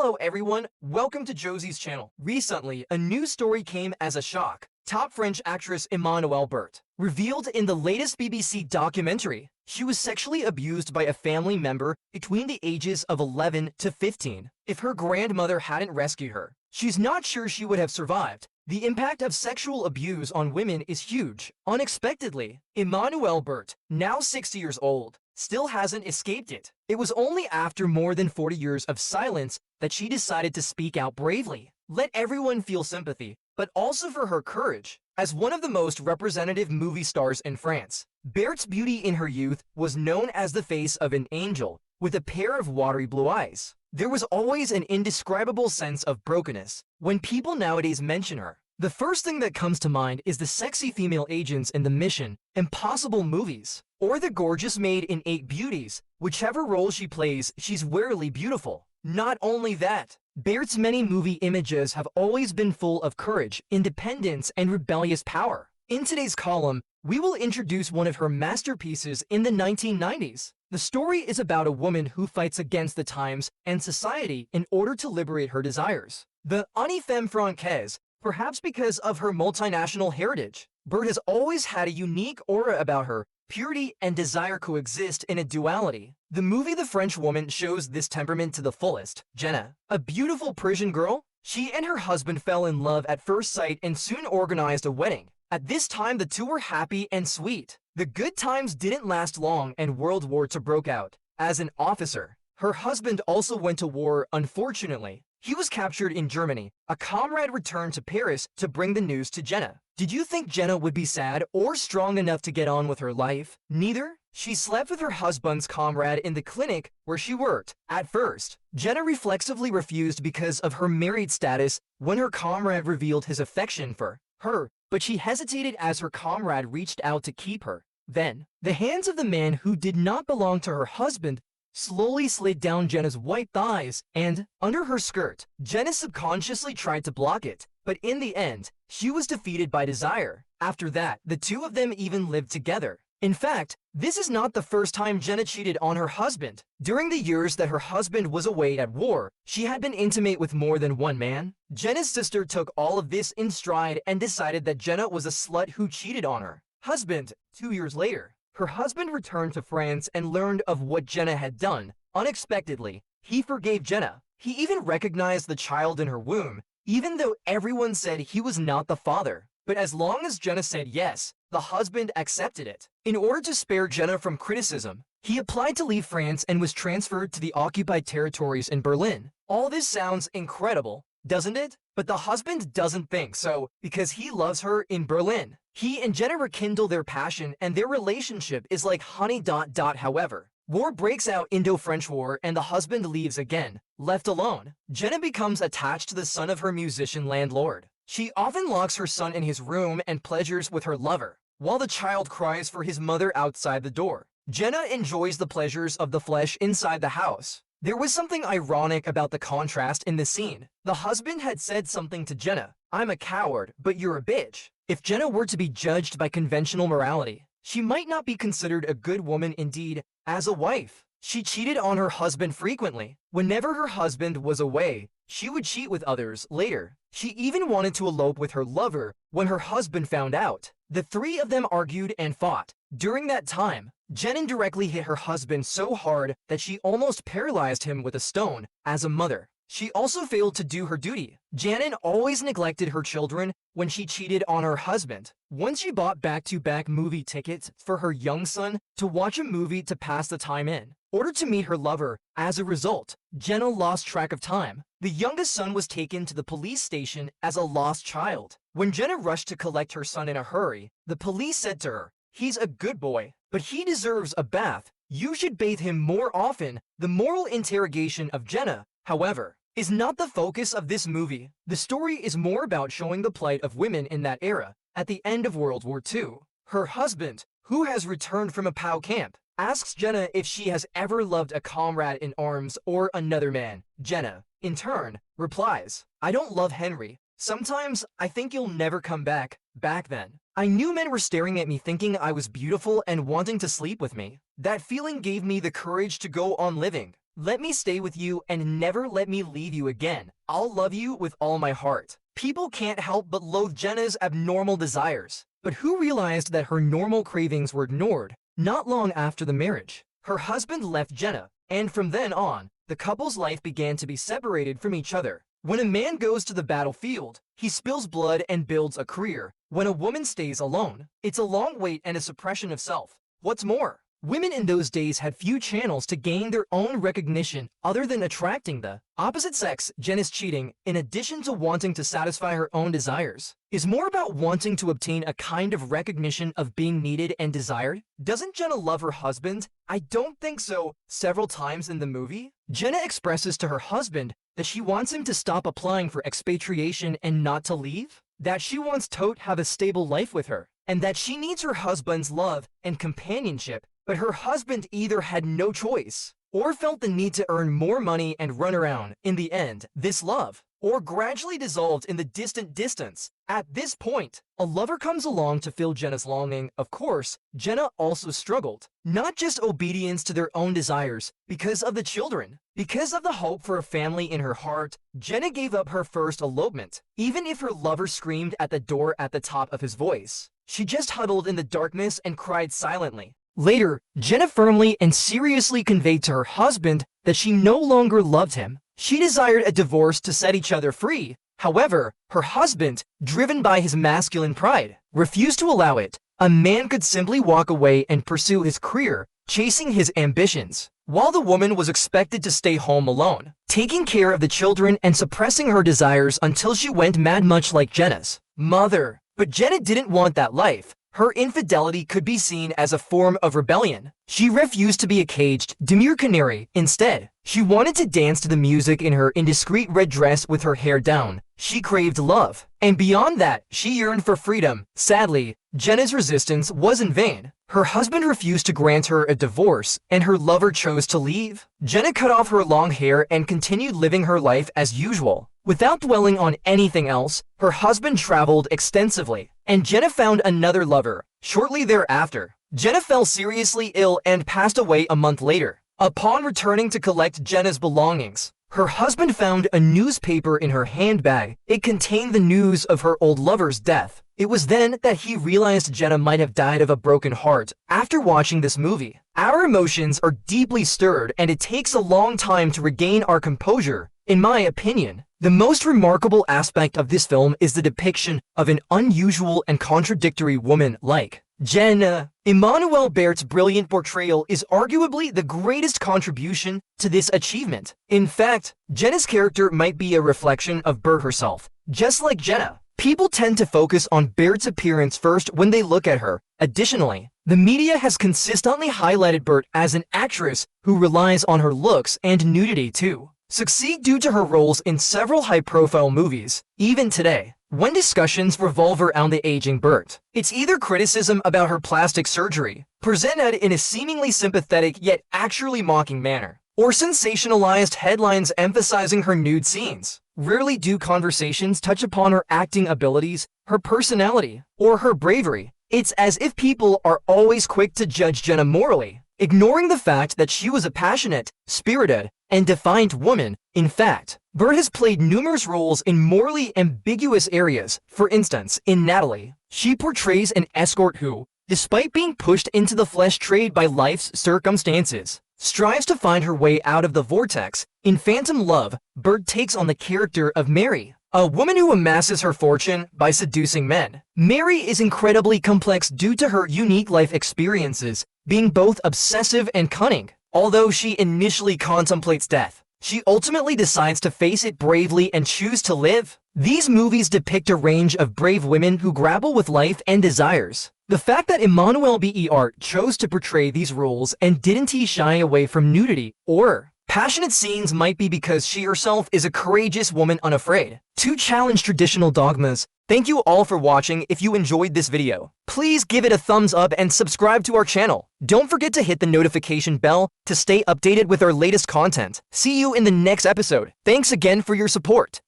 Hello everyone, welcome to Josie's channel. Recently, a news story came as a shock. Top French actress Emmanuelle Beart revealed in the latest BBC documentary she was sexually abused by a family member between the ages of 11 to 15. If her grandmother hadn't rescued her, she's not sure she would have survived. The impact of sexual abuse on women is huge. Unexpectedly, Emmanuelle Beart, now 60 years old, still hasn't escaped it. It was only after more than 40 years of silence that she decided to speak out bravely. Let everyone feel sympathy, but also for her courage. As one of the most representative movie stars in France, Beart's beauty in her youth was known as the face of an angel, with a pair of watery blue eyes. There was always an indescribable sense of brokenness when people nowadays mention her. The first thing that comes to mind is the sexy female agents in the Mission Impossible movies, or the gorgeous maid in 8 Beauties. Whichever role she plays, she's rarely beautiful. Not only that, Beart's many movie images have always been full of courage, independence, and rebellious power. In today's column, we will introduce one of her masterpieces in the 1990s. The story is about a woman who fights against the times and society in order to liberate her desires. The une femme française, perhaps because of her multinational heritage, Beart has always had a unique aura about her. Purity and desire coexist in a duality. The movie The French Woman shows this temperament to the fullest. Jenna, a beautiful Parisian girl, she and her husband fell in love at first sight and soon organized a wedding. At this time, the two were happy and sweet. The good times didn't last long and World War II broke out. As an officer, her husband also went to war. Unfortunately, he was captured in Germany. A comrade returned to Paris to bring the news to Jenna. Did you think Jenna would be sad or strong enough to get on with her life? Neither. She slept with her husband's comrade in the clinic where she worked. At first, Jenna reflexively refused because of her married status when her comrade revealed his affection for her, but she hesitated as her comrade reached out to keep her. Then, the hands of the man who did not belong to her husband slowly slid down Jenna's white thighs and under her skirt. Jenna subconsciously tried to block it, but in the end, she was defeated by desire. After that, the two of them even lived together. In fact, this is not the first time Jenna cheated on her husband. During the years that her husband was away at war, she had been intimate with more than one man. Jenna's sister took all of this in stride and decided that Jenna was a slut who cheated on her husband. 2 years later, her husband returned to France and learned of what Jenna had done. Unexpectedly, he forgave Jenna. He even recognized the child in her womb, even though everyone said he was not the father. But as long as Jenna said yes, the husband accepted it. In order to spare Jenna from criticism, he applied to leave France and was transferred to the occupied territories in Berlin. All this sounds incredible, doesn't it? But the husband doesn't think so, because he loves her in Berlin. He and Jenna rekindle their passion and their relationship is like honey. However, war breaks out. Indo-French War, and the husband leaves again. Left alone, Jenna becomes attached to the son of her musician landlord. She often locks her son in his room and pleasures with her lover, while the child cries for his mother outside the door. Jenna enjoys the pleasures of the flesh inside the house. There was something ironic about the contrast in the scene. The husband had said something to Jenna, "I'm a coward, but you're a bitch." If Jenna were to be judged by conventional morality, she might not be considered a good woman. Indeed, as a wife, she cheated on her husband frequently. Whenever her husband was away, she would cheat with others. Later, she even wanted to elope with her lover when her husband found out. The three of them argued and fought. During that time, Jenna indirectly hit her husband so hard that she almost paralyzed him with a stone. As a mother, she also failed to do her duty. Janet always neglected her children when she cheated on her husband. Once she bought back-to-back movie tickets for her young son to watch a movie to pass the time in order to meet her lover. As a result, Jenna lost track of time. The youngest son was taken to the police station as a lost child. When Jenna rushed to collect her son in a hurry, the police said to her, "He's a good boy, but he deserves a bath. You should bathe him more often." The moral interrogation of Jenna, however, is not the focus of this movie. The story is more about showing the plight of women in that era. At the end of World War II, her husband, who has returned from a POW camp, asks Jenna if she has ever loved a comrade in arms or another man. Jenna, in turn, replies, "I don't love Henry. Sometimes I think you'll never come back." Back then, I knew men were staring at me thinking I was beautiful and wanting to sleep with me. That feeling gave me the courage to go on living. Let me stay with you and never let me leave you again. I'll love you with all my heart. People can't help but loathe Jenna's abnormal desires. But who realized that her normal cravings were ignored not long after the marriage? Her husband left Jenna, and from then on, the couple's life began to be separated from each other. When a man goes to the battlefield, he spills blood and builds a career. When a woman stays alone, it's a long wait and a suppression of self. What's more, women in those days had few channels to gain their own recognition other than attracting the opposite sex. Jenna's cheating, in addition to wanting to satisfy her own desires, is more about wanting to obtain a kind of recognition of being needed and desired. Doesn't Jenna love her husband? I don't think so. Several times in the movie, Jenna expresses to her husband that she wants him to stop applying for expatriation and not to leave, that she wants to have a stable life with her, and that she needs her husband's love and companionship. But her husband either had no choice or felt the need to earn more money and run around. In the end, this love or gradually dissolved in the distant distance. At this point, a lover comes along to fill Jenna's longing. Of course, Jenna also struggled, not just obedience to their own desires, because of the children, because of the hope for a family in her heart. Jenna gave up her first elopement, even if her lover screamed at the door at the top of his voice. She just huddled in the darkness and cried silently. Later, Jenna firmly and seriously conveyed to her husband that she no longer loved him. She desired a divorce to set each other free. However, her husband, driven by his masculine pride, refused to allow it. A man could simply walk away and pursue his career, chasing his ambitions, while the woman was expected to stay home alone, taking care of the children and suppressing her desires until she went mad, much like Jenna's mother. But Jenna didn't want that life. Her infidelity could be seen as a form of rebellion. She refused to be a caged, demure canary. Instead, she wanted to dance to the music in her indiscreet red dress with her hair down. She craved love, and beyond that, she yearned for freedom. Sadly, Jenna's resistance was in vain. Her husband refused to grant her a divorce, and her lover chose to leave. Jenna cut off her long hair and continued living her life as usual. Without dwelling on anything else, her husband traveled extensively, and Jenna found another lover. Shortly thereafter, Jenna fell seriously ill and passed away a month later. Upon returning to collect Jenna's belongings, her husband found a newspaper in her handbag. It contained the news of her old lover's death. It was then that he realized Jenna might have died of a broken heart. After watching this movie, our emotions are deeply stirred, and it takes a long time to regain our composure. In my opinion, the most remarkable aspect of this film is the depiction of an unusual and contradictory woman like Jenna. Emmanuelle Beart's brilliant portrayal is arguably the greatest contribution to this achievement. In fact, Jenna's character might be a reflection of Beart herself. Just like Jenna, people tend to focus on Beart's appearance first when they look at her. Additionally, the media has consistently highlighted Beart as an actress who relies on her looks and nudity to succeed due to her roles in several high-profile movies. Even today, when discussions revolve around the aging Beart, it's either criticism about her plastic surgery, presented in a seemingly sympathetic yet actually mocking manner, or sensationalized headlines emphasizing her nude scenes. Rarely do conversations touch upon her acting abilities, her personality, or her bravery. It's as if people are always quick to judge Jenna morally, ignoring the fact that she was a passionate, spirited, and defiant woman. In fact, Beart has played numerous roles in morally ambiguous areas. For instance, in Natalie, she portrays an escort who, despite being pushed into the flesh trade by life's circumstances, strives to find her way out of the vortex. In Phantom Love, Beart takes on the character of Mary, a woman who amasses her fortune by seducing men. Mary is incredibly complex due to her unique life experiences, being both obsessive and cunning. Although she initially contemplates death, she ultimately decides to face it bravely and choose to live. These movies depict a range of brave women who grapple with life and desires. The fact that Emmanuelle Beart chose to portray these roles and didn't shy away from nudity or passionate scenes might be because she herself is a courageous woman unafraid to challenge traditional dogmas. Thank you all for watching. If you enjoyed this video, please give it a thumbs up and subscribe to our channel. Don't forget to hit the notification bell to stay updated with our latest content. See you in the next episode. Thanks again for your support.